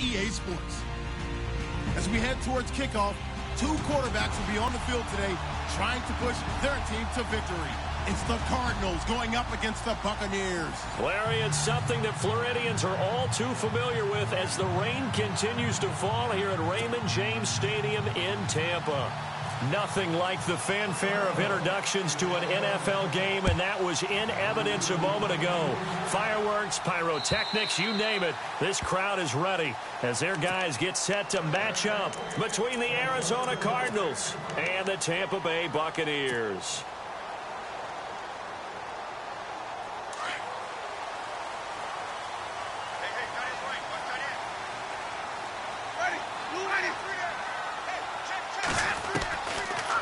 EA Sports. As we head towards kickoff, two quarterbacks will be on the field today trying to push their team to victory. It's the Cardinals going up against the Buccaneers. Larry, it's something that Floridians are all too familiar with as the rain continues to fall here at Raymond James Stadium in Tampa. Nothing like the fanfare of introductions to an NFL game, and that was in evidence a moment ago. Fireworks, pyrotechnics, you name it. This crowd is ready as their guys get set to match up between the Arizona Cardinals and the Tampa Bay Buccaneers.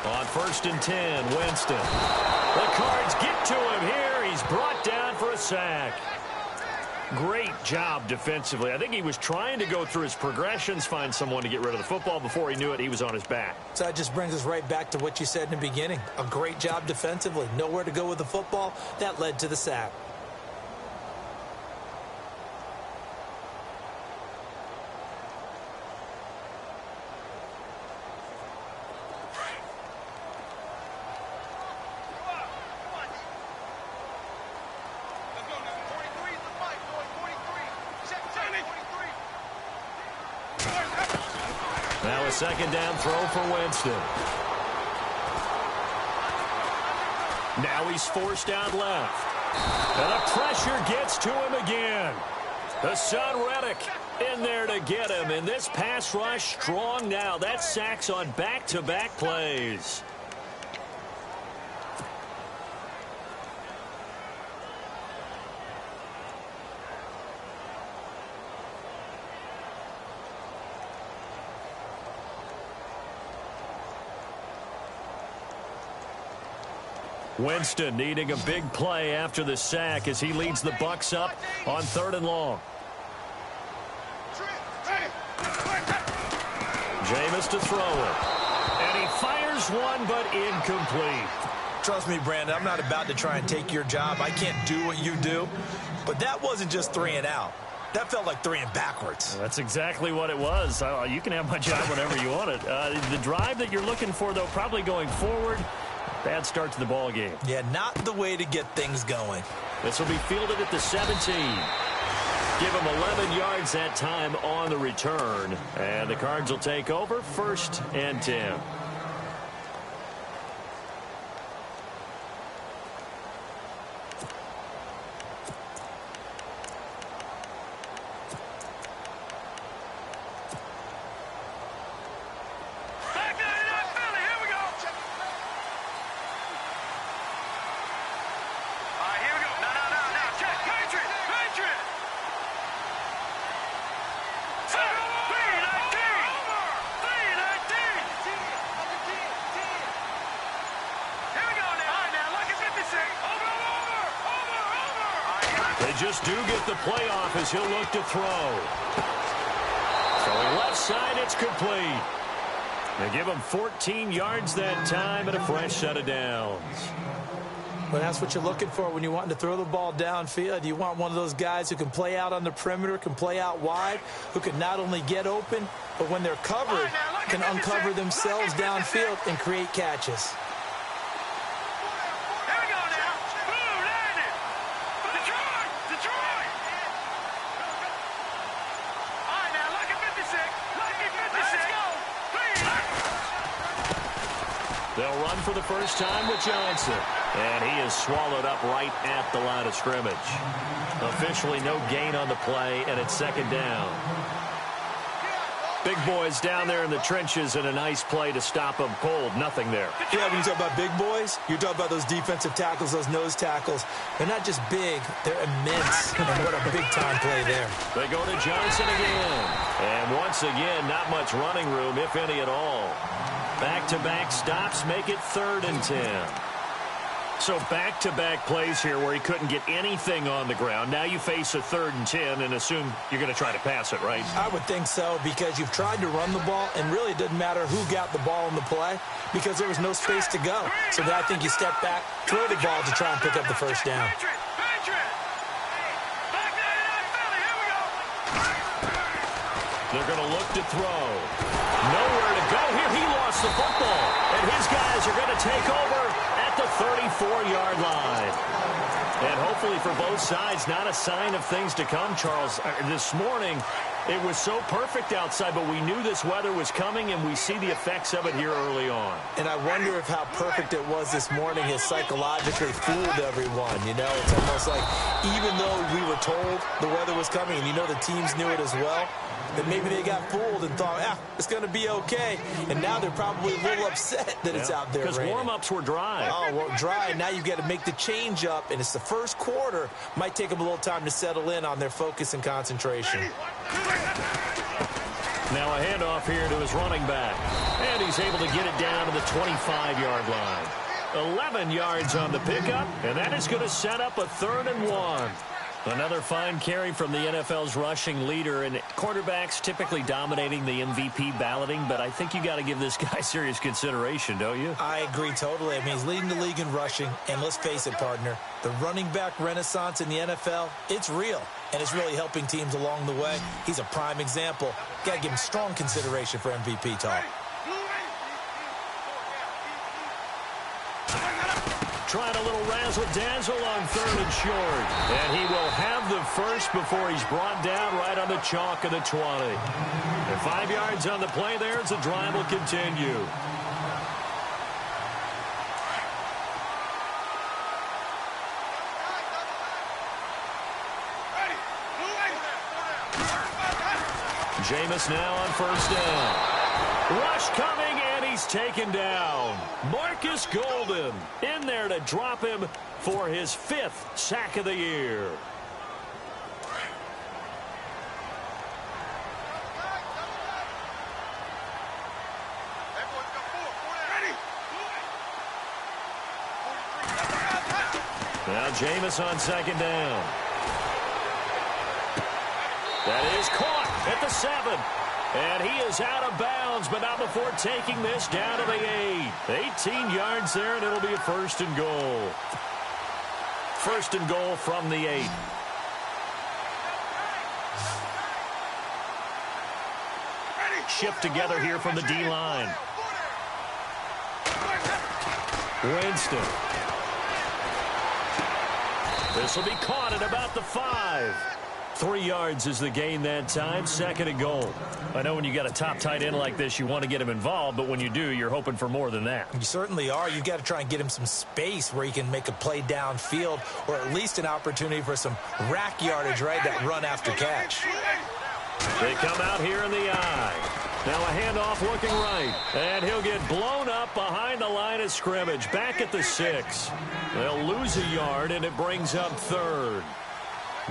On 1st and 10, Winston. The Cards get to him here. He's brought down for a sack. Great job defensively. I think he was trying to go through his progressions, find someone to get rid of the football. Before he knew it, he was on his back. So that just brings us right back to what you said in the beginning. A great job defensively. Nowhere to go with the football. That led to the sack. Now a second down throw for Winston. Now he's forced out left. And the pressure gets to him again. The son Reddick in there to get him. And this pass rush strong now. That's sacks on back-to-back plays. Winston needing a big play after the sack as he leads the Bucs up on 3rd and long. Jameis to throw it. And he fires one, but incomplete. Trust me, Brandon, I'm not about to try and take your job. I can't do what you do. But that wasn't just 3 and out. That felt like 3 and backwards. That's exactly what it was. You can have my job whenever you want it. The drive that you're looking for, though, probably going forward. Bad start to the ball game. Yeah, not the way to get things going. This will be fielded at the 17. Give him 11 yards that time on the return. And the Cards will take over 1st and 10. Just do get the playoff as he'll look to throw. Throwing left side, it's complete. They give him 14 yards that time and a fresh set of downs. Well, that's what you're looking for when you're wanting to throw the ball downfield. You want one of those guys who can play out on the perimeter, can play out wide, who can not only get open, but when they're covered, can uncover themselves downfield and create catches. They'll run for the first time with Johnson. And he is swallowed up right at the line of scrimmage. Officially no gain on the play, and it's 2nd down. Big boys down there in the trenches, and a nice play to stop them cold. Nothing there. Yeah, when you talk about big boys, you talk about those defensive tackles, those nose tackles. They're not just big, they're immense. And what a big-time play there. They go to Johnson again. And once again, not much running room, if any at all. Back-to-back stops make it 3rd and 10. So back-to-back plays here where he couldn't get anything on the ground. Now you face a 3rd and 10 and assume you're going to try to pass it, right? I would think so, because you've tried to run the ball, and really it doesn't matter who got the ball in the play because there was no space to go. So then I think you step back, throw the ball to try and pick up the first down. They're going to look to throw. Nowhere to go here. He lost the football. And his guys are going to take over at the 34-yard line. And hopefully for both sides, not a sign of things to come, Charles. This morning, it was so perfect outside, but we knew this weather was coming, and we see the effects of it here early on. And I wonder if how perfect it was this morning has psychologically fooled everyone. You know, it's almost like even though we were told the weather was coming, and you know the teams knew it as well, that maybe they got fooled and thought, it's going to be okay. And now they're probably a little upset that it's out there raining. Because warm-ups were dry. Oh, well, dry. Now you've got to make the change up, and it's the first quarter. Might take them a little time to settle in on their focus and concentration. Now a handoff here to his running back. And he's able to get it down to the 25-yard line. 11 yards on the pickup, and that is going to set up a 3rd and 1. Another fine carry from the NFL's rushing leader, and quarterbacks typically dominating the MVP balloting, but I think you got to give this guy serious consideration, don't you? I agree totally. I mean, he's leading the league in rushing, and let's face it, partner, the running back renaissance in the NFL, it's real, and it's really helping teams along the way. He's a prime example. Got to give him strong consideration for MVP talk. Trying a little razzle-dazzle on 3rd and short. And he will have the first before he's brought down right on the chalk of the 20. And 5 yards on the play there as the drive will continue. Jameis now on 1st down. Rush coming, and he's taken down. Marcus Golden in there to drop him for his 5th sack of the year. Now Jameis on 2nd down. That is caught at the 7. And he is out of bounds, but not before taking this down to the 8. 18 yards there, and it'll be a 1st and goal. 1st and goal from the 8. Shift together here from the D-line. Winston. This will be caught at about the 5. 3 yards is the gain that time. 2nd and goal. I know when you got a top tight end like this, you want to get him involved, but when you do, you're hoping for more than that. You certainly are. You've got to try and get him some space where he can make a play downfield, or at least an opportunity for some rack yardage, right? That run after catch. They come out here in the eye. Now a handoff looking right. And he'll get blown up behind the line of scrimmage. Back at the 6. They'll lose a yard, and it brings up 3rd.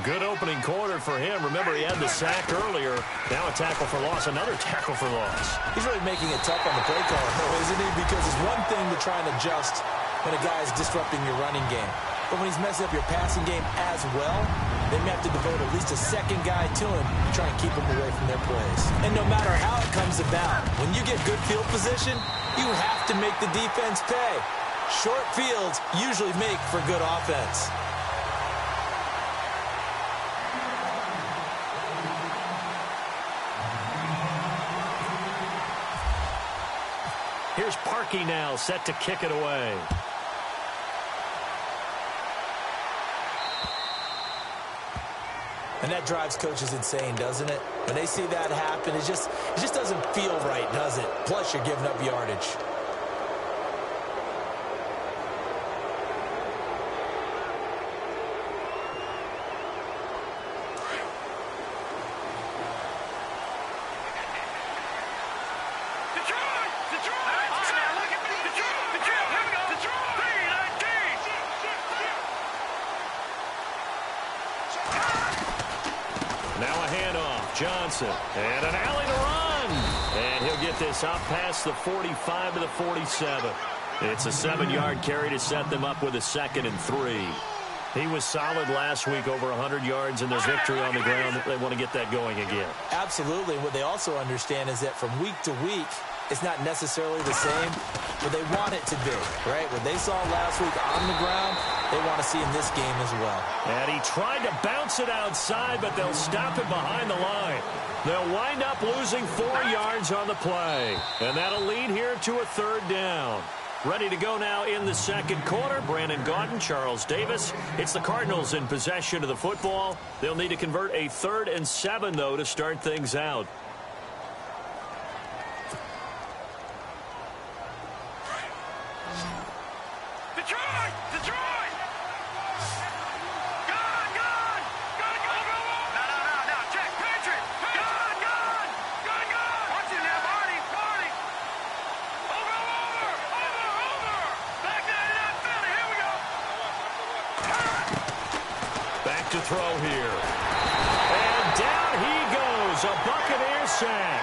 Good opening quarter for him. Remember, he had the sack earlier. Now a tackle for loss, another tackle for loss. He's really making it tough on the play caller, though, isn't he? Because it's one thing to try and adjust when a guy is disrupting your running game. But when he's messing up your passing game as well, they may have to devote at least a 2nd guy to him to try and keep him away from their plays. And no matter how it comes about, when you get good field position, you have to make the defense pay. Short fields usually make for good offense. Here's Parkey now, set to kick it away. And that drives coaches insane, doesn't it? When they see that happen, it just doesn't feel right, does it? Plus, you're giving up yardage. Johnson, and an alley to run. And he'll get this out past the 45 to the 47. It's a 7-yard carry to set them up with a 2nd and 3. He was solid last week, over 100 yards in their victory on the ground. They want to get that going again. Absolutely. What they also understand is that from week to week, it's not necessarily the same, but they want it to be, right? What they saw last week on the ground, they want to see in this game as well. And he tried to bounce it outside, but they'll stop it behind the line. They'll wind up losing 4 yards on the play. And that'll lead here to a 3rd down. Ready to go now in the second quarter. Brandon Gaudin, Charles Davis. It's the Cardinals in possession of the football. They'll need to convert a 3rd and 7, though, to start things out. Detroit! Detroit! Gone! Gone! Gone! Gone! No, check! Patriot! Gone! Gone! Gone! Gone! Watch it now, Marty! Marty! Over! Back down in Philly! Here we go! Back to throw here. And down he goes. A Buccaneer sack.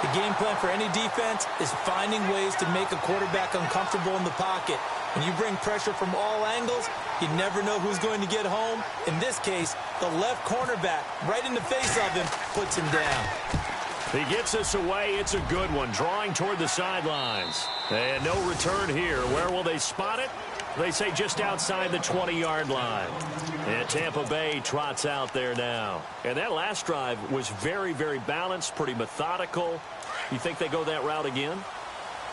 The game plan for any defense is finding ways to make a quarterback uncomfortable in the pocket. When you bring pressure from all angles, you never know who's going to get home. In this case, the left cornerback, right in the face of him, puts him down. He gets us away. It's a good one. Drawing toward the sidelines. And no return here. Where will they spot it? They say just outside the 20-yard line. And Tampa Bay trots out there now. And that last drive was very, very balanced, pretty methodical. You think they go that route again?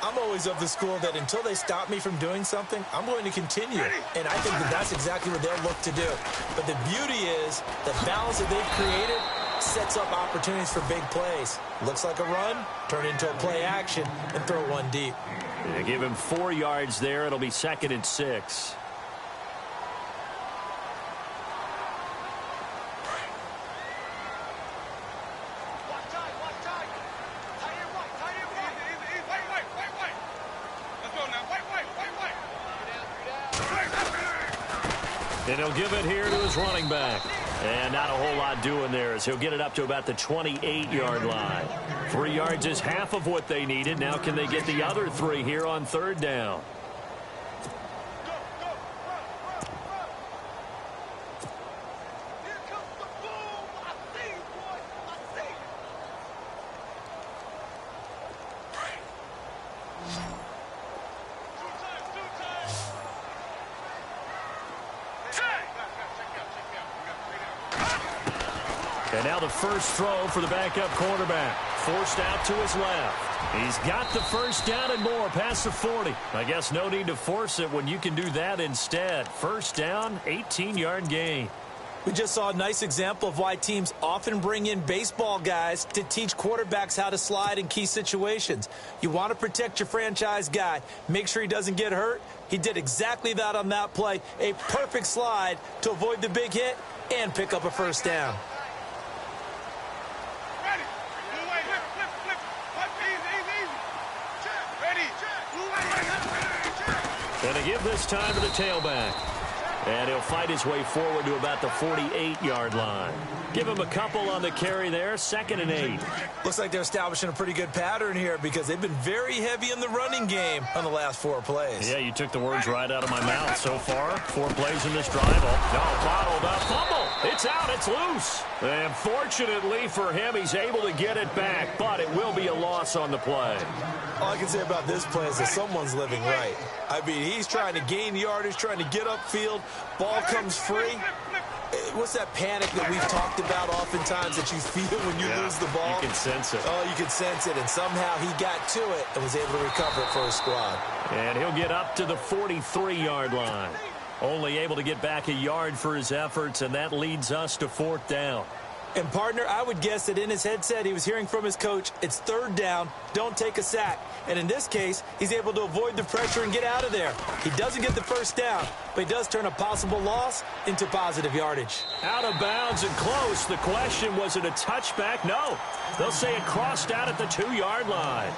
I'm always of the school that until they stop me from doing something, I'm going to continue. And I think that that's exactly what they'll look to do. But the beauty is the balance that they've created sets up opportunities for big plays. Looks like a run, turn it into a play action, and throw one deep. They give him 4 yards there. It'll be 2nd and 6. And he'll give it here to his running back. And not a whole lot doing there as he'll get it up to about the 28-yard line. 3 yards is half of what they needed. Now can they get the other 3 here on 3rd down? And now the first throw for the backup quarterback. Forced out to his left. He's got the first down and more past the 40. I guess no need to force it when you can do that instead. First down, 18-yard gain. We just saw a nice example of why teams often bring in baseball guys to teach quarterbacks how to slide in key situations. You want to protect your franchise guy. Make sure he doesn't get hurt. He did exactly that on that play. A perfect slide to avoid the big hit and pick up a first down. And they give this time to the tailback. And he'll fight his way forward to about the 48-yard line. Give him a couple on the carry there. 2nd and 8. Looks like they're establishing a pretty good pattern here because they've been very heavy in the running game on the last 4 plays. Yeah, you took the words right out of my mouth. So far, 4 plays in this drive. Oh, no, bottled up. Fumble. It's out. It's loose. And fortunately for him, he's able to get it back. But it will be a loss on the play. All I can say about this play is that someone's living right. I mean, he's trying to gain yardage, trying to get upfield. Ball comes free. What's that panic that we've talked about oftentimes that you feel when you lose the ball? You can sense it. Oh, you can sense it. And somehow he got to it and was able to recover it for his squad. And he'll get up to the 43-yard line. Only able to get back a yard for his efforts, and that leads us to 4th down. And, partner, I would guess that in his headset he was hearing from his coach, it's 3rd down, don't take a sack. And in this case, he's able to avoid the pressure and get out of there. He doesn't get the first down, but he does turn a possible loss into positive yardage. Out of bounds and close. The question, was it a touchback? No. They'll say it crossed out at the 2-yard line.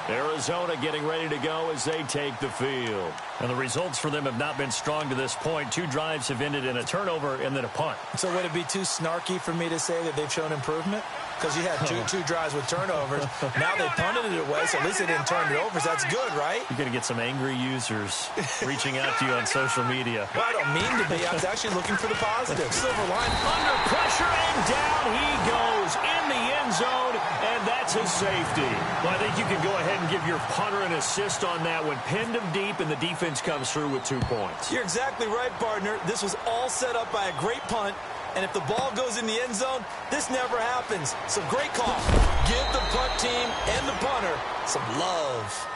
Arizona getting ready to go as they take the field. And the results for them have not been strong to this point. 2 drives have ended in a turnover and then a punt. So would it be too snarky for me to say that they've shown improvement? Because you had two drives with turnovers. Now they punted it away, so at least they didn't turn it over. So that's good, right? You're going to get some angry users reaching out to you on social media. Well, I don't mean to be. I was actually looking for the positive. Silver line. Under pressure, and down he goes in the end zone, and that's That's a safety. Well, I think you can go ahead and give your punter an assist on that one. Pinned him deep, and the defense comes through with 2 points. You're exactly right, partner. This was all set up by a great punt, and if the ball goes in the end zone, this never happens. So great call. Give the punt team and the punter some love.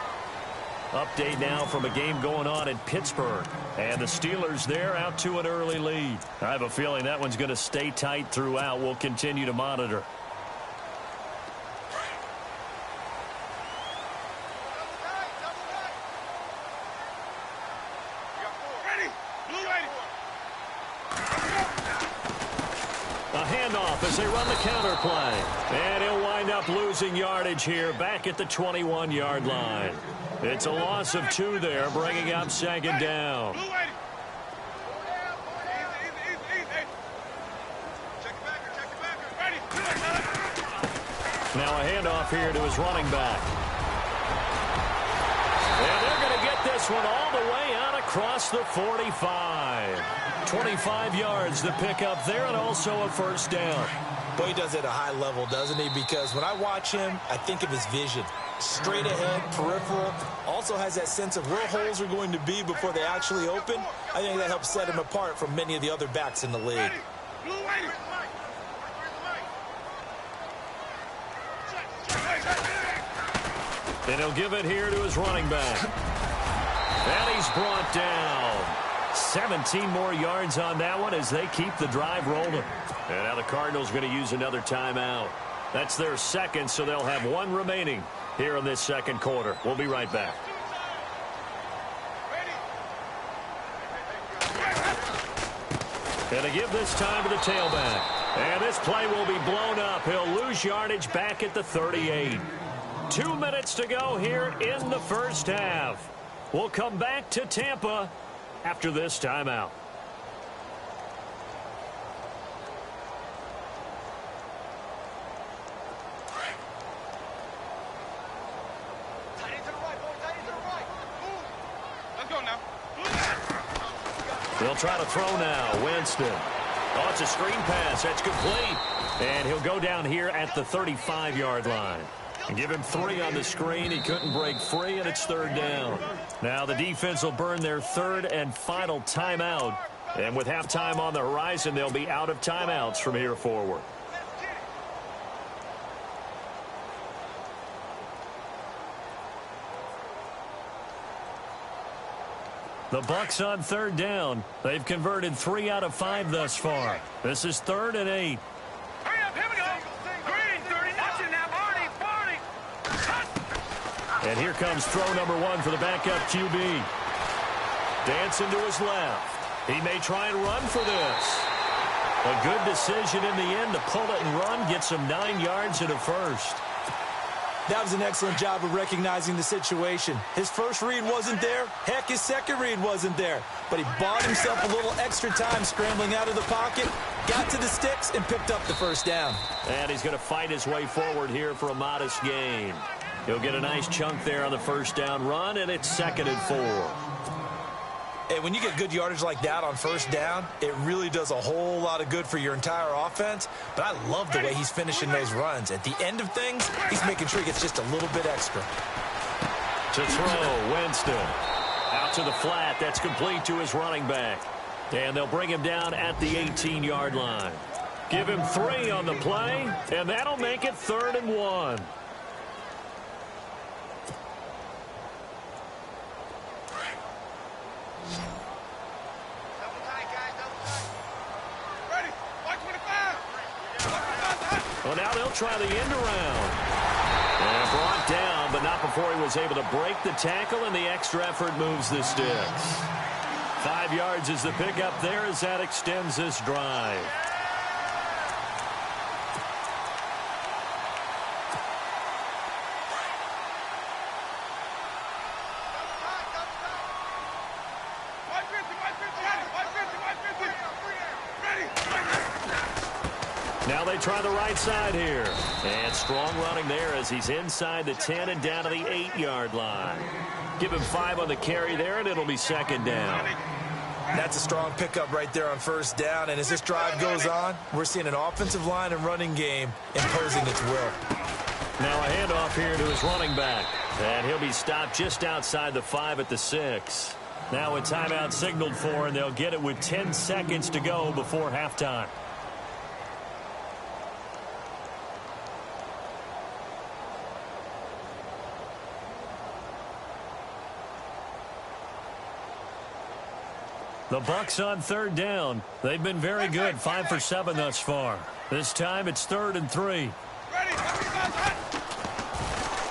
Update now from a game going on in Pittsburgh. And the Steelers there out to an early lead. I have a feeling that one's going to stay tight throughout. We'll continue to monitor. A handoff as they run the counter play. And he'll wind up losing yardage here back at the 21-yard line. It's a loss of 2 there, bringing up second down. Now a handoff here to his running back. And they're going to get this one all the way out across the 45. 25 yards to pick up there, and also a first down. Boy, he does it at a high level, doesn't he? Because when I watch him, I think of his vision. Straight ahead, peripheral. Also has that sense of where holes are going to be before they actually open. I think that helps set him apart from many of the other backs in the league. And he'll give it here to his running back. And he's brought down. 17 more yards on that one as they keep the drive rolling. And now the Cardinals going to use another timeout. That's their second, so they'll have 1 remaining here in this second quarter. We'll be right back. And to give this time to the tailback. And this play will be blown up. He'll lose yardage back at the 38. 2 minutes to go here in the first half. We'll come back to Tampa after this timeout. They'll try to throw now. Winston. Oh, it's a screen pass. That's complete. And he'll go down here at the 35-yard line. And give him 3 on the screen. He couldn't break free, and it's third down. Now the defense will burn their third and final timeout. And with halftime on the horizon, they'll be out of timeouts from here forward. The Bucs on third down. They've converted 3 out of 5 thus far. This is 3rd and 8. Hurry up, here we go. Green, 30, watching now, Barney. And here comes throw number 1 for the backup QB. Dancing to his left. He may try and run for this. A good decision in the end to pull it and run, gets him 9 yards and a first. That was an excellent job of recognizing the situation. His first read wasn't there. Heck, his second read wasn't there. But he bought himself a little extra time scrambling out of the pocket, got to the sticks, and picked up the first down. And he's going to fight his way forward here for a modest gain. He'll get a nice chunk there on the first down run, and it's 2nd and 4. And when you get good yardage like that on first down, it really does a whole lot of good for your entire offense. But I love the way he's finishing those runs. At the end of things, he's making sure he gets just a little bit extra. To throw, Winston. Out to the flat. That's complete to his running back. And they'll bring him down at the 18-yard line. Give him 3 on the play, and that'll make it 3rd and 1. Well, now they'll try the end around. And brought down, but not before he was able to break the tackle, and the extra effort moves the sticks. 5 yards is the pickup there as that extends this drive. Now they try the right side here. And strong running there as he's inside the 10 and down to the 8-yard line. Give him 5 on the carry there, and it'll be 2nd down. That's a strong pickup right there on first down. And as this drive goes on, we're seeing an offensive line and running game imposing its will. Now a handoff here to his running back. And he'll be stopped just outside the 5 at the 6. Now a timeout signaled for, and they'll get it with 10 seconds to go before halftime. The Bucs on 3rd down. They've been very good, 5 for 7 thus far. This time it's 3rd and 3.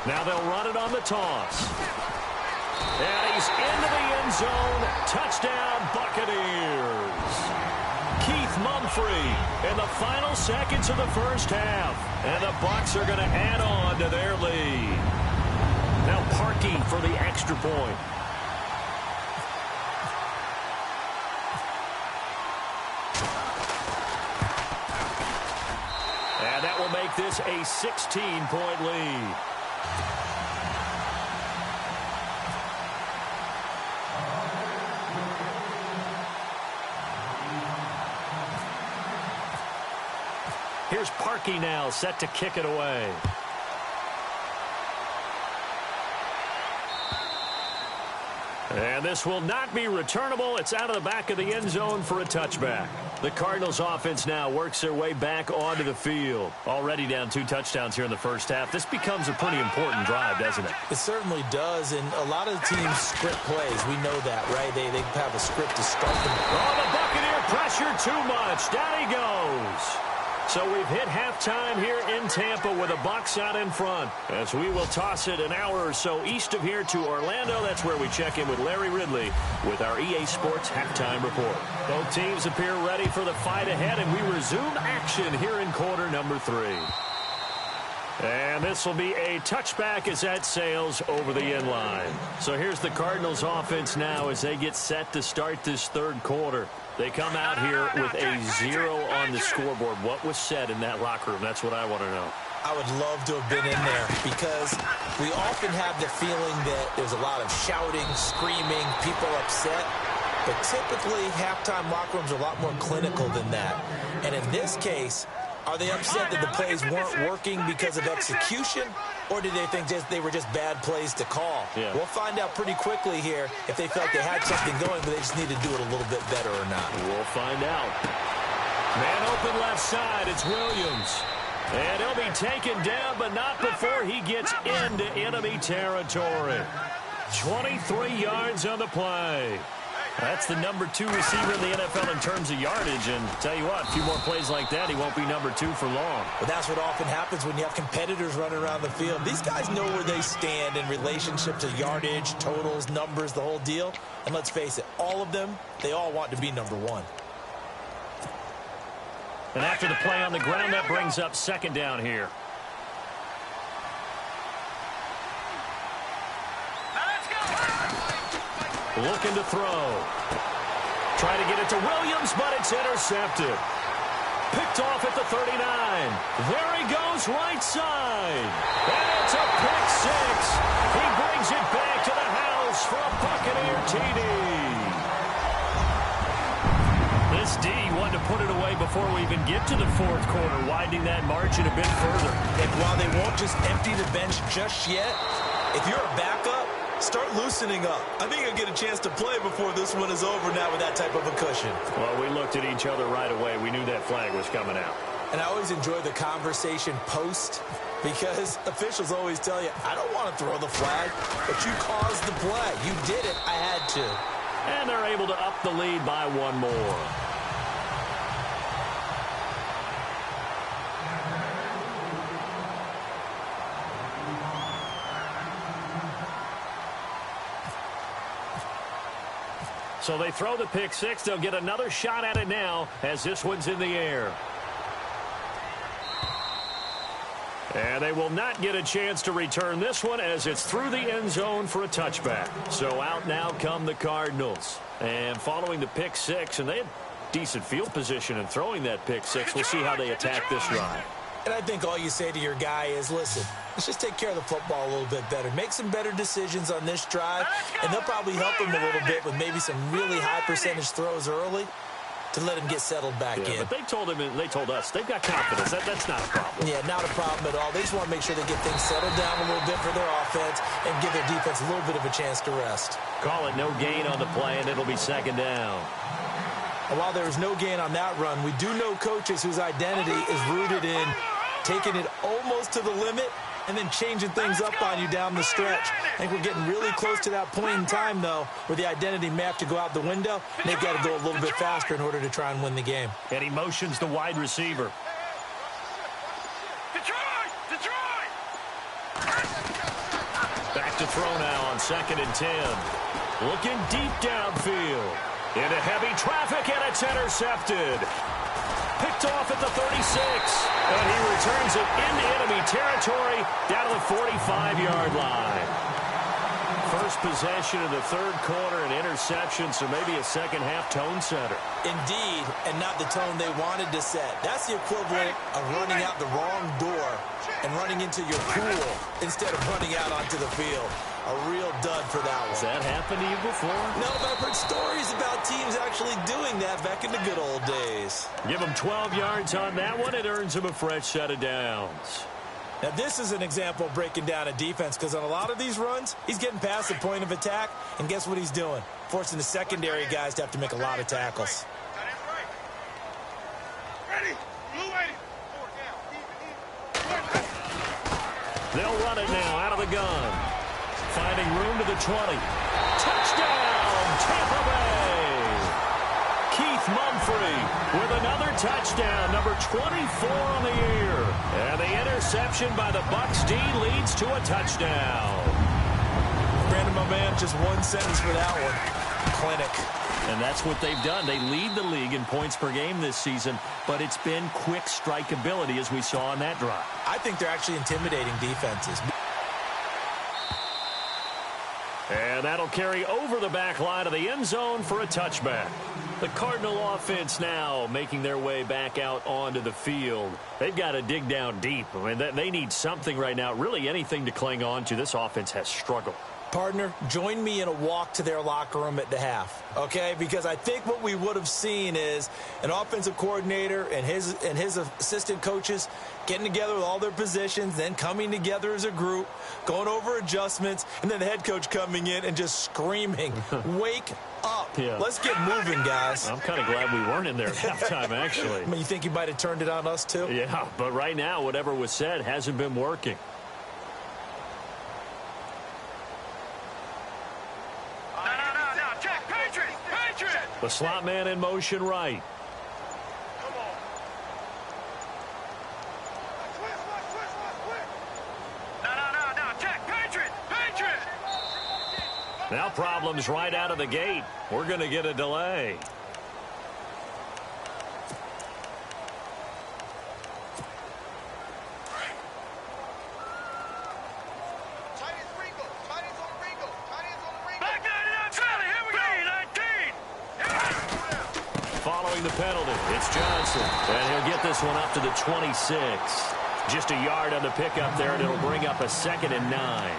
Now they'll run it on the toss. And he's into the end zone. Touchdown, Buccaneers. Keith Mumphrey in the final seconds of the first half. And the Bucs are going to add on to their lead. Now Parkey for the extra point. And that will make this a 16-point lead. Here's Parkey now, set to kick it away. And this will not be returnable. It's out of the back of the end zone for a touchback. The Cardinals offense now works their way back onto the field. Already down 2 touchdowns here in the first half. This becomes a pretty important drive, doesn't it? It certainly does, and a lot of teams script plays. We know that, right? They have a script to start them. Oh, the Buccaneer pressure too much. Down he goes. So we've hit halftime here in Tampa with the Bucs out in front. As we will toss it an hour or so east of here to Orlando. That's where we check in with Larry Ridley with our EA Sports halftime report. Both teams appear ready for the fight ahead, and we resume action here in quarter number 3. And this will be a touchback as that sails over the end line. So here's the Cardinals offense now as they get set to start this 3rd quarter. They come out here with a 0 on the scoreboard. What was said in that locker room? That's what I want to know. I would love to have been in there because we often have the feeling that there's a lot of shouting, screaming, people upset. But typically, halftime locker rooms are a lot more clinical than that. And in this case, are they upset that the plays weren't working because of execution? Or did they think they were just bad plays to call? Yeah. We'll find out pretty quickly here if they felt they had something going, but they just need to do it a little bit better or not. We'll find out. Man open left side, it's Williams. And he'll be taken down, but not before he gets into enemy territory. 23 yards on the play. That's the number 2 receiver in the NFL in terms of yardage. And tell you what, a few more plays like that, he won't be number 2 for long. But that's what often happens when you have competitors running around the field. These guys know where they stand in relationship to yardage, totals, numbers, the whole deal. And let's face it, all of them, they all want to be number 1. And after the play on the ground, that brings up 2nd down here. Looking to throw. Trying to get it to Williams, but it's intercepted. Picked off at the 39. There he goes, right side. And it's a pick 6. He brings it back to the house for a Buccaneer TD. This D wanted to put it away before we even get to the 4th quarter, widening that margin a bit further. And while they won't just empty the bench just yet, if you're a backup, start loosening up. I think you'll get a chance to play before this one is over now with that type of a cushion. Well, we looked at each other right away. We knew that flag was coming out. And I always enjoy the conversation post because officials always tell you, I don't want to throw the flag, but you caused the play. You did it. I had to. And they're able to up the lead by 1 more. So they throw the pick 6. They'll get another shot at it now as this one's in the air. And they will not get a chance to return this one as it's through the end zone for a touchback. So out now come the Cardinals. And following the pick 6, and they had decent field position in throwing that pick 6. We'll see how they attack this drive. And I think all you say to your guy is, listen, let's just take care of the football a little bit better. Make some better decisions on this drive, and they'll probably help him a little bit with maybe some really high percentage throws early. to let him get settled back in. But they told us they've got confidence. That's not a problem. Yeah, not a problem at all. They just want to make sure they get things settled down a little bit for their offense and give their defense a little bit of a chance to rest. Call it no gain on the play, and it'll be second down. And while there was no gain on that run, we do know coaches whose identity is rooted in taking it almost to the limit and then changing things up on you down the stretch. I think we're getting really close to that point in time, though, where the identity may have to go out the window, and they've got to go a little bit faster in order to try and win the game. And he motions the wide receiver. Detroit! Back to throw now on 2nd and 10. Looking deep downfield. Into heavy traffic, and it's intercepted. Picked off at the 36, and he returns it into enemy territory down to the 45-yard line. First possession of the third quarter, an interception, so maybe a second-half tone setter. Indeed, and not the tone they wanted to set. That's the equivalent of running out the wrong door and running into your pool instead of running out onto the field. A real dud for that one. Has that happened to you before? No, but I've heard stories about teams actually doing that back in the good old days. Give him 12 yards on that one. It earns him a fresh set of downs. Now, this is an example of breaking down a defense, because on a lot of these runs, he's getting past the point of attack, and guess what he's doing? Forcing the secondary guys to have to make a lot of tackles. Ready? Blue 80. They'll run it now out of the gun. Finding room to the 20. Touchdown, Tampa Bay! Keith Mumphrey with another touchdown, number 24 on the year. And the interception by the Bucs D leads to a touchdown. Brandon, my man, just one sentence for that one. Clinic. And that's what they've done. They lead the league in points per game this season, but it's been quick strike ability as we saw on that drive. I think they're actually intimidating defenses. And that'll carry over the back line of the end zone for a touchback. The Cardinal offense now making their way back out onto the field. They've got to dig down deep. I mean, they need something right now, really anything to cling on to. This offense has struggled. Partner, join me in a walk to their locker room at the half, okay? Because I think what we would have seen is an offensive coordinator and his assistant coaches getting together with all their positions, then coming together as a group, going over adjustments, and then the head coach coming in and just screaming, wake up. Yeah. Let's get moving, guys. I'm kind of glad we weren't in there at halftime, actually. I mean, you think he might have turned it on us, too? Yeah, but right now, whatever was said hasn't been working. No, check, Patriot! The slot man in motion right. Come on. No, check, Patriot! Now problems right out of the gate. We're going to get a delay. Back 99, Charlie, here we go! 19! Following the penalty, it's Johnson. And he'll get this one up to the 26. Just a yard on the pickup there, and it'll bring up a 2nd and 9.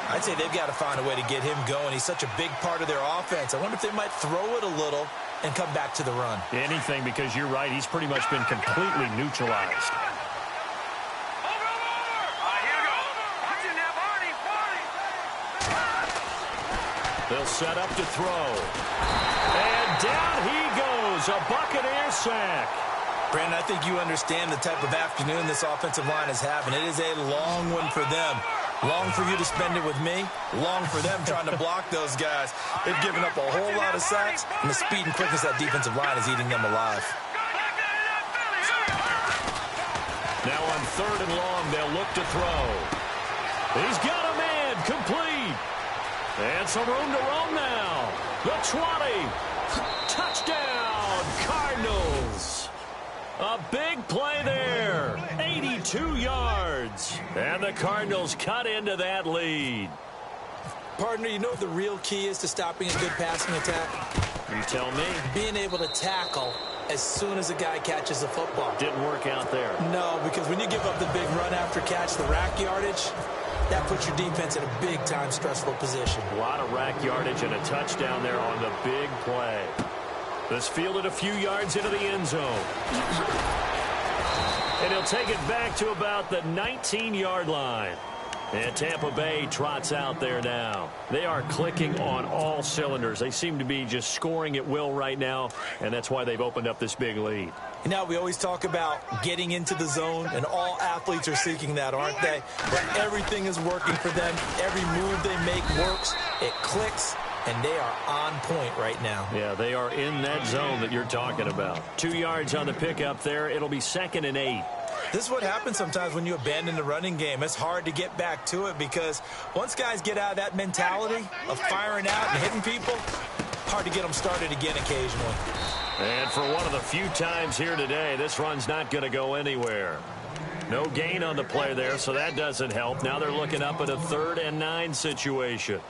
I'd say they've got to find a way to get him going. He's such a big part of their offense. I wonder if they might throw it a little and come back to the run. Anything, because you're right. He's pretty much been completely neutralized. Over! All right, here we go. Watch it now, Barney! They'll set up to throw. And down he goes, a Buccaneer sack. Brandon, I think you understand the type of afternoon this offensive line is having. It is a long one for them. Long for you to spend it with me. Long for them trying to block those guys. They've given up a whole lot of sacks, and the speed and quickness of that defensive line is eating them alive. Now on 3rd and long, they'll look to throw. He's got a man, complete. And some room to roam now. The 20. Touchdown, Cardinals. A big play there. 82 yards. And the Cardinals cut into that lead. Partner, you know what the real key is to stopping a good passing attack? You tell me. Being able to tackle as soon as a guy catches the football. Didn't work out there. No, because when you give up the big run after catch, the rack yardage, that puts your defense in a big-time stressful position. A lot of rack yardage and a touchdown there on the big play. This fielded a few yards into the end zone. And he'll take it back to about the 19-yard line. And Tampa Bay trots out there now. They are clicking on all cylinders. They seem to be just scoring at will right now, and that's why they've opened up this big lead. You know, we always talk about getting into the zone, and all athletes are seeking that, aren't they? But everything is working for them. Every move they make works. It clicks, and they are on point right now. Yeah, they are in that zone that you're talking about. 2 yards on the pickup there. It'll be 2nd and 8. This is what happens sometimes when you abandon the running game. It's hard to get back to it because once guys get out of that mentality of firing out and hitting people, hard to get them started again occasionally. And for one of the few times here today, this run's not going to go anywhere. No gain on the play there, so that doesn't help. Now they're looking up at a 3rd and 9 situation.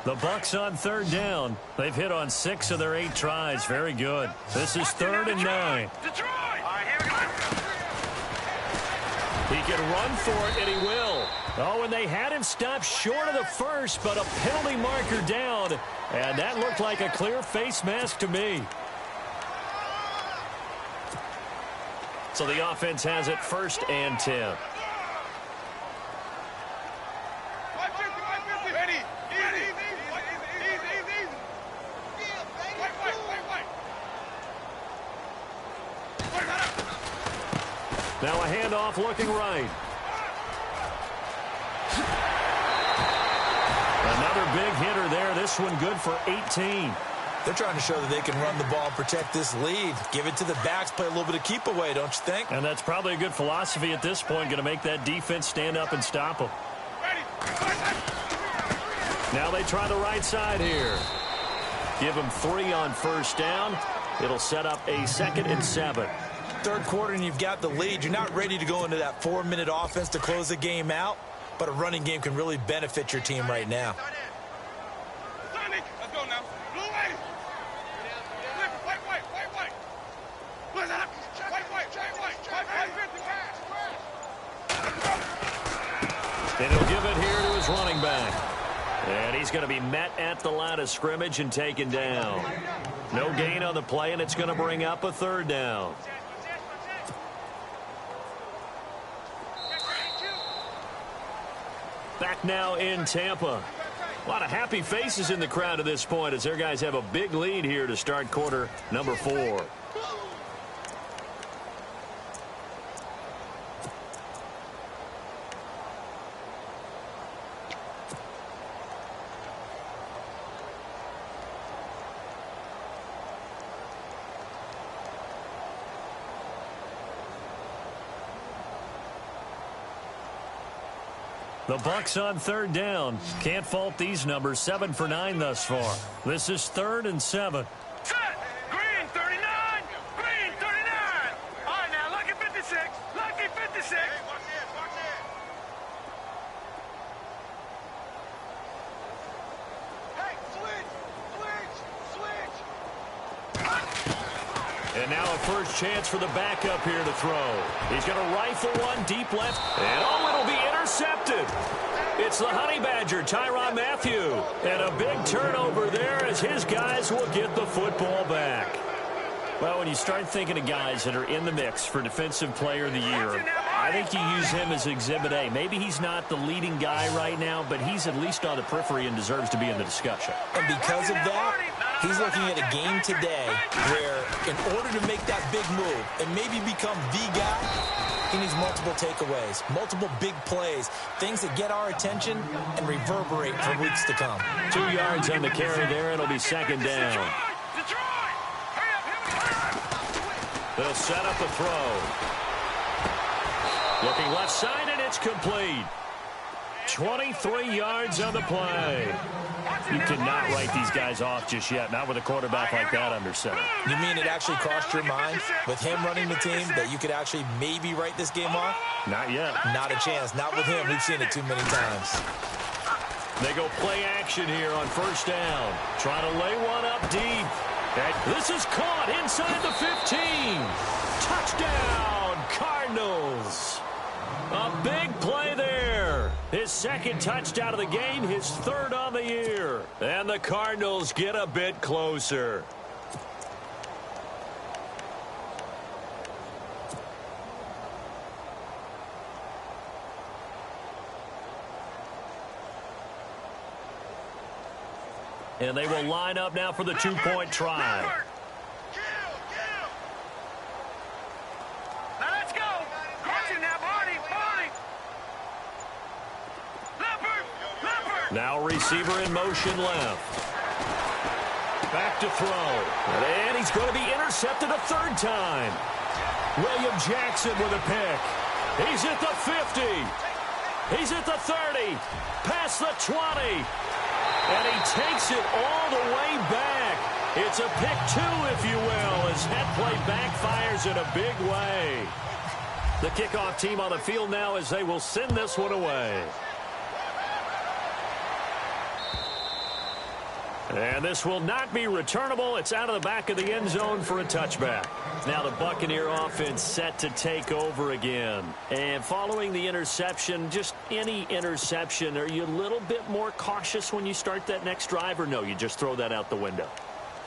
The Bucs on 3rd down. They've hit on 6 of their 8 tries. Very good. This is 3rd and 9. Detroit! All right, here we go. He can run for it, and he will. Oh, and they had him stopped short of the first, but a penalty marker down. And that looked like a clear face mask to me. So the offense has it 1st and 10. Now a handoff looking right. Another big hitter there. This one good for 18. They're trying to show that they can run the ball, protect this lead. Give it to the backs, play a little bit of keep away, don't you think? And that's probably a good philosophy at this point. Going to make that defense stand up and stop them. Now they try the right side here. Give them 3 on 1st down. It'll set up a 2nd and 7. 3rd quarter and you've got the lead. You're not ready to go into that 4-minute offense to close the game out, but a running game can really benefit your team right now. Let's go now. Blue lady. White. And he'll give it here to his running back. And he's going to be met at the line of scrimmage and taken down. No gain on the play, and it's going to bring up a 3rd down. Back now in Tampa. A lot of happy faces in the crowd at this point as their guys have a big lead here to start quarter number 4. The Bucs on 3rd down. Can't fault these numbers. 7 for 9 thus far. This is 3rd and 7. Set. Green 39. Green 39. All right, now lucky 56. Lucky 56. Hey, watch this. Hey, switch. And now a first chance for the backup here to throw. He's going to rifle one deep left. And oh, it'll be intercepted. It's the Honey Badger, Tyrann Mathieu. And a big turnover there as his guys will get the football back. Well, when you start thinking of guys that are in the mix for Defensive Player of the Year, I think you use him as Exhibit A. Maybe he's not the leading guy right now, but he's at least on the periphery and deserves to be in the discussion. And because of that, he's looking at a game today where in order to make that big move and maybe become the guy, he needs multiple takeaways, multiple big plays, things that get our attention and reverberate for weeks to come. 2 yards on the carry there. It'll be 2nd down. They'll set up the throw. Looking left side, and it's complete. 23 yards on the play. You cannot write these guys off just yet, not with a quarterback like that under center. You mean it actually crossed your mind with him running the team that you could actually maybe write this game off? Not yet. Not a chance. Not with him. We've seen it too many times. They go play action here on 1st down. Trying to lay one up deep. And this is caught inside the 15. Touchdown, Cardinals. A big play there. His second touchdown of the game, his third on the year. And the Cardinals get a bit closer. And they will line up now for the two-point try. Now let's go. Watching now, Barney. Leopard. Now receiver in motion left. Back to throw. And he's going to be intercepted a third time. William Jackson with a pick. He's at the 50. He's at the 30. Past the 20. And he takes it all the way back. It's a pick two, if you will, as that play backfires in a big way. The kickoff team on the field now as they will send this one away. And this will not be returnable. It's out of the back of the end zone for a touchback. Now the Buccaneer offense set to take over again. And following the interception, just any interception, are you a little bit more cautious when you start that next drive, or no, you just throw that out the window?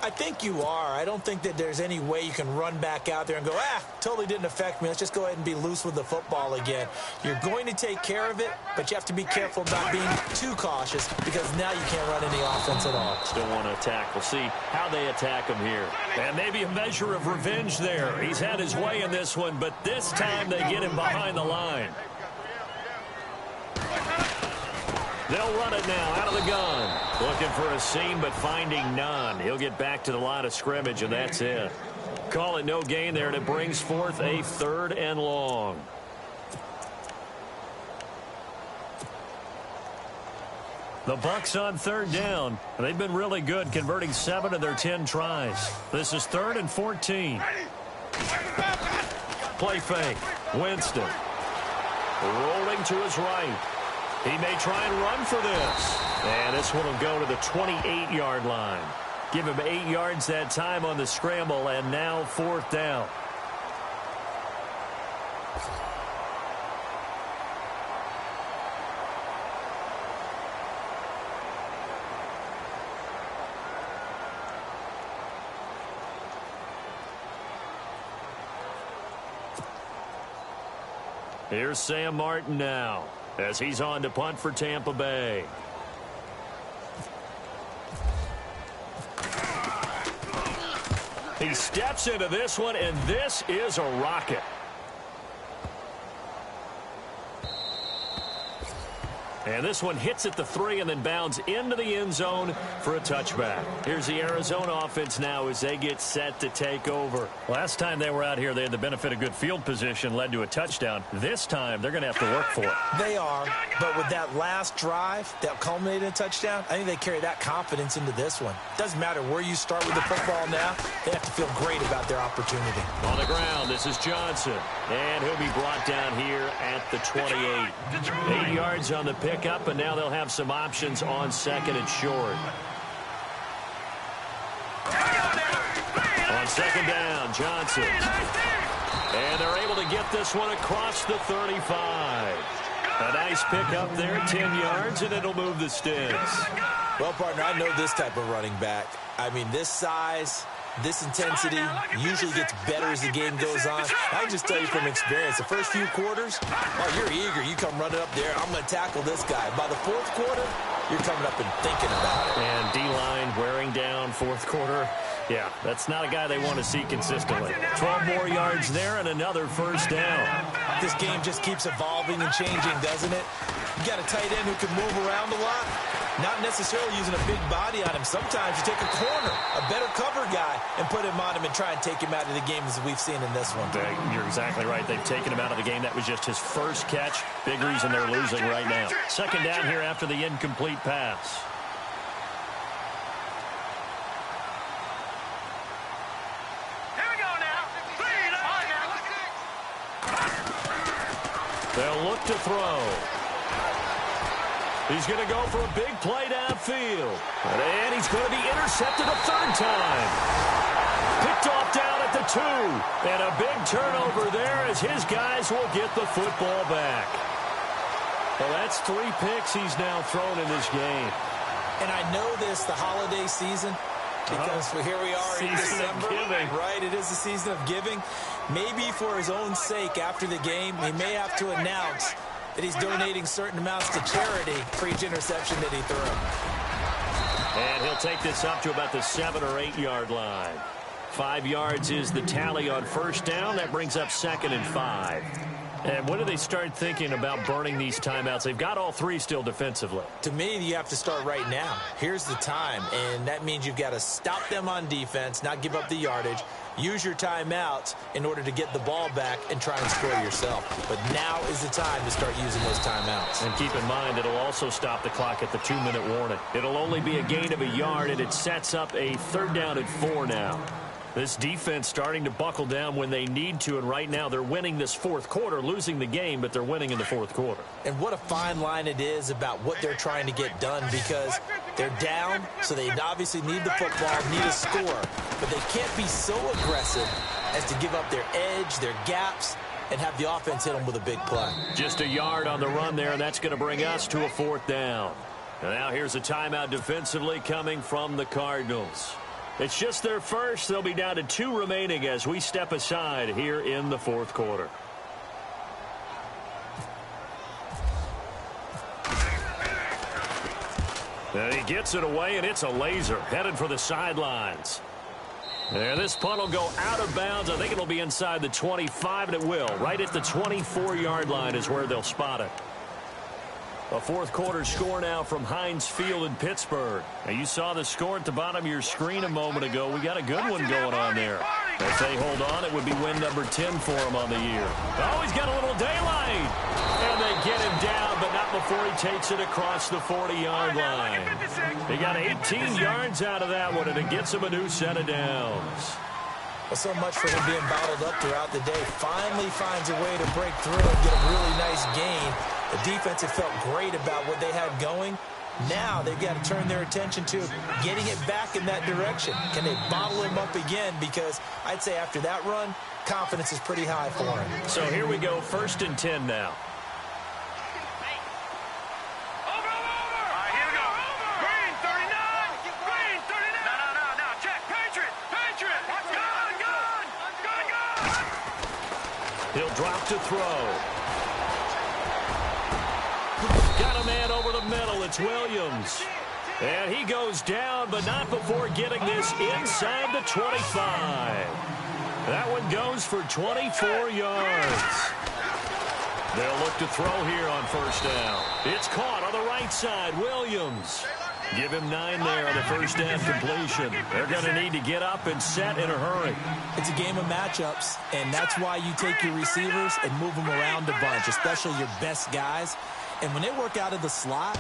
I think you are. I don't think that there's any way you can run back out there and go, totally didn't affect me. Let's just go ahead and be loose with the football again. You're going to take care of it, but you have to be careful about being too cautious because now you can't run any offense at all. Still want to attack. We'll see how they attack him here. And maybe a measure of revenge there. He's had his way in this one, but this time they get him behind the line. They'll run it now out of the gun. Looking for a seam, but finding none. He'll get back to the line of scrimmage, and that's it. Call it no gain there, and it brings forth a 3rd and long. The Bucs on 3rd down. They've been really good, converting 7 of their 10 tries. This is 3rd and 14. Play fake. Winston. Rolling to his right. He may try and run for this. And this one will go to the 28-yard line. Give him 8 yards that time on the scramble, and now 4th down. Here's Sam Martin now, as he's on to punt for Tampa Bay. He steps into this one, and this is a rocket. And this one hits at the 3 and then bounds into the end zone for a touchback. Here's the Arizona offense now as they get set to take over. Last time they were out here, they had the benefit of good field position, led to a touchdown. This time, they're going to have to work for it. They are, but with that last drive that culminated in a touchdown, I think they carry that confidence into this one. Doesn't matter where you start with the football now, they have to feel great about their opportunity. On the ground, this is Johnson. And he'll be brought down here at the 28. 8 yards on the pickup, and now they'll have some options on 2nd and short. On 2nd down, Johnson. And they're able to get this one across the 35. A nice pickup there, 10 yards, and it'll move the sticks. Well, partner, I know this type of running back. I mean, this size, this intensity usually gets better as the game goes on. I can just tell you from experience, the first few quarters, you're eager. You come running up there, I'm going to tackle this guy. By the 4th quarter, you're coming up and thinking about it. And D-line wearing down 4th quarter. Yeah, that's not a guy they want to see consistently. 12 more yards there and another 1st down. This game just keeps evolving and changing, doesn't it? You got a tight end who can move around a lot. Not necessarily using a big body on him. Sometimes you take a corner, a better cover guy, and put him on him and try and take him out of the game as we've seen in this one. You're exactly right. They've taken him out of the game. That was just his first catch. Big reason they're losing right now. 2nd down here after the incomplete pass. They'll look to throw. He's going to go for a big play downfield. And he's going to be intercepted a 3rd time. Picked off down at the 2. And a big turnover there as his guys will get the football back. Well, that's 3 picks he's now thrown in this game. And I know this, the holiday season, because here we are in December. Right, it is the season of giving. Maybe for his own sake, after the game, he may have to announce that he's donating certain amounts to charity for each interception that he threw. And he'll take this up to about the 7 or 8 yard line. 5 yards is the tally on first down. That brings up 2nd and 5. And when do they start thinking about burning these timeouts? They've got all 3 still defensively. To me, you have to start right now. Here's the time, and that means you've got to stop them on defense, not give up the yardage, use your timeouts in order to get the ball back and try and score yourself. But now is the time to start using those timeouts. And keep in mind, it'll also stop the clock at the 2-minute warning. It'll only be a gain of a yard, and it sets up a 3rd down and 4 now. This defense starting to buckle down when they need to, and right now they're winning this 4th quarter, losing the game, but they're winning in the 4th quarter. And what a fine line it is about what they're trying to get done, because they're down, so they obviously need the football, need a score, but they can't be so aggressive as to give up their edge, their gaps, and have the offense hit them with a big play. Just a yard on the run there, and that's going to bring us to a 4th down. And now here's a timeout defensively coming from the Cardinals. It's just their first. They'll be down to 2 remaining as we step aside here in the 4th quarter. And he gets it away, and it's a laser headed for the sidelines. There, this punt will go out of bounds. I think it'll be inside the 25, and it will. Right at the 24-yard line is where they'll spot it. A 4th quarter score now from Heinz Field in Pittsburgh. Now, you saw the score at the bottom of your screen a moment ago. We got a good one going on there. If they hold on, it would be win number 10 for him on the year. Oh, he's got a little daylight. And they get him down, but not before he takes it across the 40-yard line. They got 18 yards out of that one, and it gets him a new set of downs. Well, so much for him being bottled up throughout the day. Finally finds a way to break through and get a really nice gain. The defense had felt great about what they had going. Now they've got to turn their attention to getting it back in that direction. Can they bottle him up again? Because I'd say after that run, confidence is pretty high for him. So here we go, 1st and 10 now. He'll drop to throw. Got a man over the middle. It's Williams. And he goes down, but not before getting this inside the 25. That one goes for 24 yards. They'll look to throw here on 1st down. It's caught on the right side. Williams. Give him 9 there on the 1st down completion. They're going to need to get up and set in a hurry. It's a game of matchups, and that's why you take your receivers and move them around a bunch, especially your best guys. And when they work out of the slot,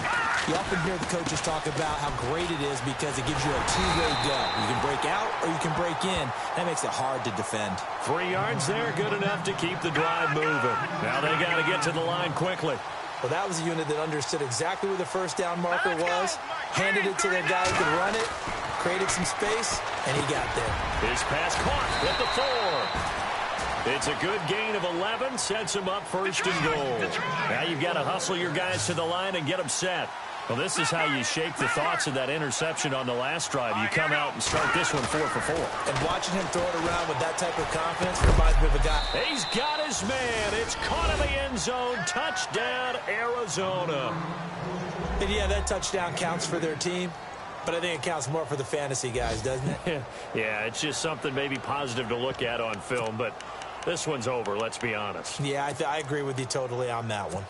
you often hear the coaches talk about how great it is because it gives you a two-way go. You can break out or you can break in. That makes it hard to defend. 3 yards there, good enough to keep the drive moving. Now they got to get to the line quickly. Well, that was a unit that understood exactly where the 1st down marker was, handed it to their guy who could run it, created some space, and he got there. His pass caught at the 4. It's a good gain of 11, sets him up 1st and goal. Now you've got to hustle your guys to the line and get them set. Well, this is how you shake the thoughts of that interception on the last drive. You come out and start this one 4 for 4. And watching him throw it around with that type of confidence reminds me of a guy. He's got his man. It's caught in the end zone. Touchdown, Arizona. And yeah, that touchdown counts for their team, but I think it counts more for the fantasy guys, doesn't it? Yeah, it's just something maybe positive to look at on film, but this one's over, let's be honest. Yeah, I agree with you totally on that one.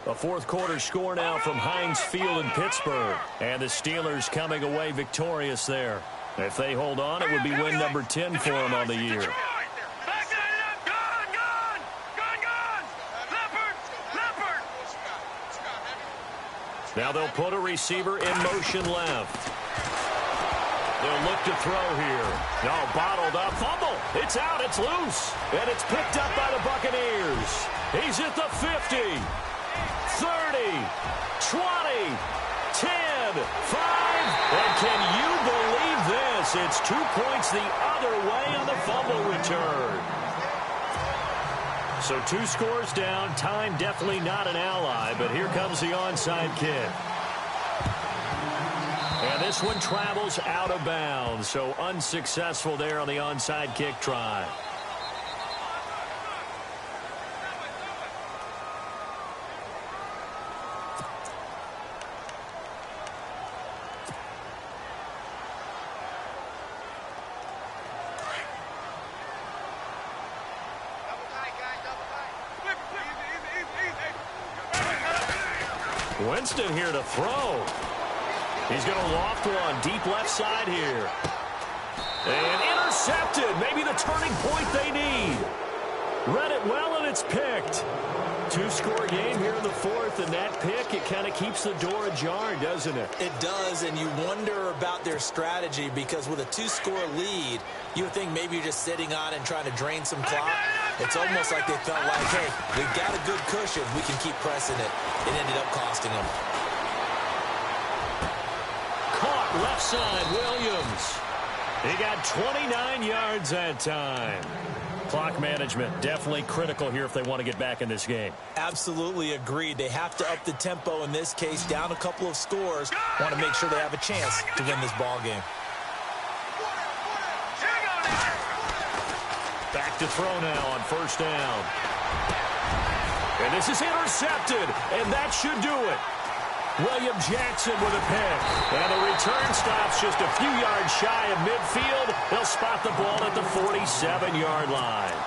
A 4th quarter score now from Heinz Field in Pittsburgh. And the Steelers coming away victorious there. If they hold on, it would be win number 10 for them on the year. Now they'll put a receiver in motion left. They'll look to throw here. No, bottled up. Fumble. It's out. It's loose. And it's picked up by the Buccaneers. He's at the 50. 30, 20, 10, 5, and can you believe this? It's 2 points the other way on the fumble return. So 2 scores down. Time definitely not an ally, but here comes the onside kick. And this one travels out of bounds, so unsuccessful there on the onside kick try. Winston here to throw. He's going to loft one deep left side here. And intercepted. Maybe the turning point they need. Read it well, and it's picked. 2-score game here in the 4th, and that pick, it kind of keeps the door ajar, doesn't it? It does, and you wonder about their strategy because with a 2-score lead, you would think maybe you're just sitting on it and trying to drain some clock. It's almost like they felt like, hey, we've got a good cushion. We can keep pressing it. It ended up costing them. Caught left side, Williams. He got 29 yards that time. Clock management definitely critical here if they want to get back in this game. Absolutely agreed. They have to up the tempo in this case, down a couple of scores. Want to make sure they have a chance to win this ball game. Back to throw now on 1st down. And this is intercepted, and that should do it. William Jackson with a pick. And the return stops just a few yards shy of midfield. They'll spot the ball at the 47-yard line.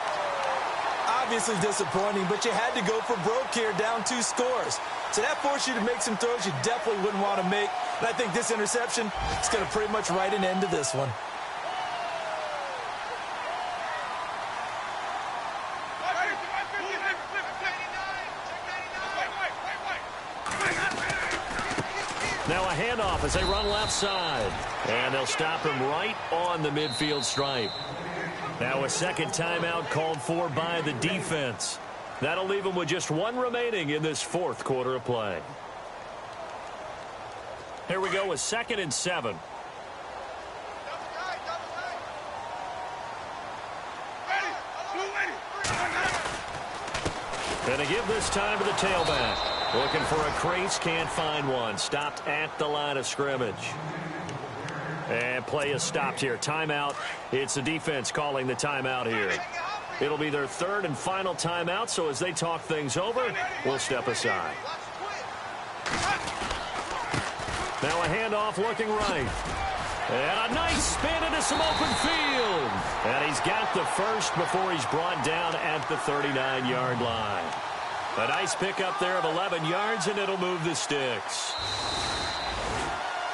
Obviously disappointing, but you had to go for broke here, down 2 scores. So that forced you to make some throws you definitely wouldn't want to make. And I think this interception is going to pretty much write an end to this one. Now a handoff as they run left side. And they'll stop him right on the midfield stripe. Now a second timeout called for by the defense. That'll leave them with just 1 remaining in this 4th quarter of play. Here we go with 2nd and 7. And a give this time to the tailback. Looking for a crease, can't find one. Stopped at the line of scrimmage. And play is stopped here. Timeout. It's the defense calling the timeout here. It'll be their 3rd and final timeout, so as they talk things over, we'll step aside. Now a handoff looking right. And a nice spin into some open field. And he's got the first before he's brought down at the 39-yard line. A nice pickup there of 11 yards, and it'll move the sticks.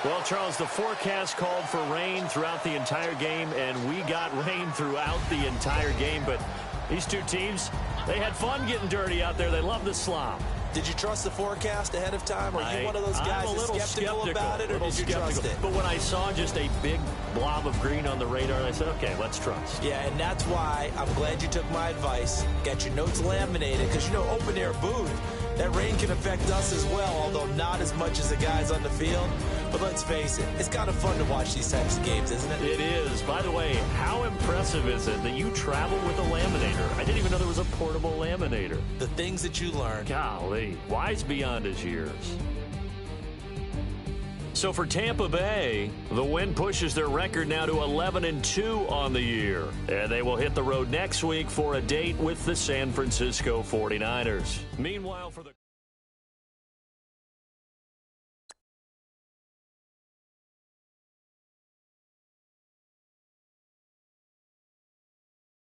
Well, Charles, the forecast called for rain throughout the entire game, and we got rain throughout the entire game. But these two teams, they had fun getting dirty out there. They love the slop. Did you trust the forecast ahead of time? Or are you one of those guys that's skeptical about it, or did you trust it? But when I saw just a big blob of green on the radar, I said, okay, let's trust. Yeah, and that's why I'm glad you took my advice. Got your notes laminated, because, you know, open-air booth, that rain can affect us as well, although not as much as the guys on the field. But let's face it, it's kind of fun to watch these types of games, isn't it? It is. By the way, how impressive is it that you travel with a laminator? I didn't even know there was a portable laminator. The things that you learn. Golly, wise beyond his years. So for Tampa Bay, the win pushes their record now to 11-2 on the year. And they will hit the road next week for a date with the San Francisco 49ers. Meanwhile, for the